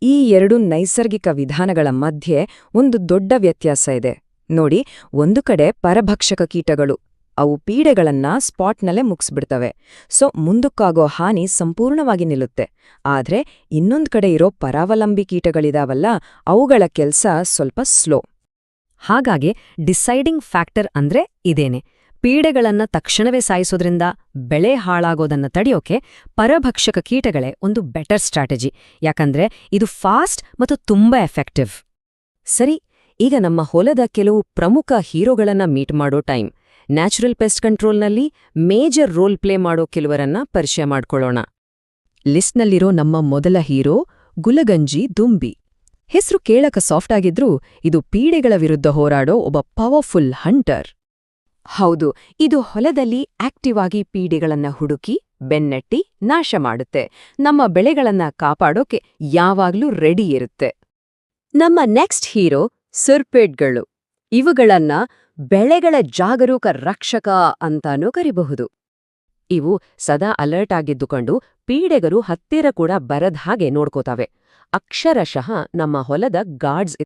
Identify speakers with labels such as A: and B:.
A: ಈ ಎರಡು ನೈಸರ್ಗಿಕ ವಿಧಾನಗಳ ಮಧ್ಯೆ ಒಂದು ದೊಡ್ಡ ವ್ಯತ್ಯಾಸ ಇದೆ. ನೋಡಿ, ಒಂದು ಕಡೆ ಪರಭಕ್ಷಕ ಕೀಟಗಳು, ಅವು ಪೀಡೆಗಳನ್ನ ಸ್ಪಾಟ್ನಲ್ಲೇ ಮುಗಿಸ್ಬಿಡ್ತವೆ. ಸೊ ಮುಂದಕ್ಕಾಗೋ ಹಾನಿ ಸಂಪೂರ್ಣವಾಗಿ ನಿಲ್ಲುತ್ತೆ. ಆದ್ರೆ ಇನ್ನೊಂದ್ ಕಡೆ ಇರೋ ಪರಾವಲಂಬಿ ಕೀಟಗಳಿದಾವಲ್ಲ, ಅವುಗಳ ಕೆಲ್ಸ ಸ್ವಲ್ಪ ಸ್ಲೋ.
B: ಹಾಗಾಗಿ ಡಿಸೈಡಿಂಗ್ ಫ್ಯಾಕ್ಟರ್ ಅಂದ್ರೆ ಇದೇನೆ. ಪೀಡೆಗಳನ್ನ ತಕ್ಷಣವೇ ಸಾಯಿಸೋದ್ರಿಂದ ಬೆಳೆ ಹಾಳಾಗೋದನ್ನ ತಡೆಯೋಕೆ ಪರಭಕ್ಷಕ ಕೀಟಗಳೇ ಒಂದು ಬೆಟರ್ ಸ್ಟ್ರಾಟಜಿ. ಯಾಕಂದ್ರೆ ಇದು ಫಾಸ್ಟ್ ಮತ್ತು ತುಂಬಾ ಎಫೆಕ್ಟಿವ್.
A: ಸರಿ, ಈಗ ನಮ್ಮ ಹೊಲದ ಕೆಲವು ಪ್ರಮುಖ ಹೀರೋಗಳನ್ನ ಮೀಟ್ ಮಾಡೋ ಟೈಮ್. ನ್ಯಾಚುರಲ್ ಪೆಸ್ಟ್ ಕಂಟ್ರೋಲ್ನಲ್ಲಿ ಮೇಜರ್ ರೋಲ್ ಪ್ಲೇ ಮಾಡೋ ಕೆಲವರನ್ನ ಪರಿಚಯ ಮಾಡ್ಕೊಳ್ಳೋಣ. ಲಿಸ್ಟ್ನಲ್ಲಿರೋ ನಮ್ಮ ಮೊದಲ ಹೀರೋ ಗುಲಗಂಜಿ ದುಂಬಿ. ಹೆಸರು ಕೇಳಕ ಸಾಫ್ಟ್ ಆಗಿದ್ರೂ ಇದು ಪೀಡೆಗಳ ವಿರುದ್ಧ ಹೋರಾಡೋ ಒಬ್ಬ ಪವರ್ಫುಲ್ ಹಂಟರ್. ಹೌದು, ಇದು ಹೊಲದಲ್ಲಿ ಆಕ್ಟಿವ್ ಆಗಿ ಪೀಡೆಗಳನ್ನ ಹುಡುಕಿ ಬೆನ್ನಟ್ಟಿ ನಾಶ ಮಾಡುತ್ತೆ. ನಮ್ಮ ಬೆಳೆಗಳನ್ನ ಕಾಪಾಡೋಕೆ ಯಾವಾಗ್ಲೂ ರೆಡಿ ಇರುತ್ತೆ. ನಮ್ಮ ನೆಕ್ಸ್ಟ್ ಹೀರೋ ಸಿರ್ಪೇಡ್ಗಳು. ಇವುಗಳನ್ನ ಬೆಳೆಗಳ ಜಾಗರೂಕ ರಕ್ಷಕ ಅಂತಾನೂ ಕರಿಬಹುದು. ಇವು ಸದಾ ಅಲರ್ಟ್ ಆಗಿದ್ದುಕೊಂಡು ಪೀಡೆಗರು ಹತ್ತಿರ ಕೂಡ ಬರದ ಹಾಗೆ ನೋಡ್ಕೋತಾವೆ. ಅಕ್ಷರಶಃ ನಮ್ಮ ಹೊಲದ ಗಾರ್ಡ್ಸ್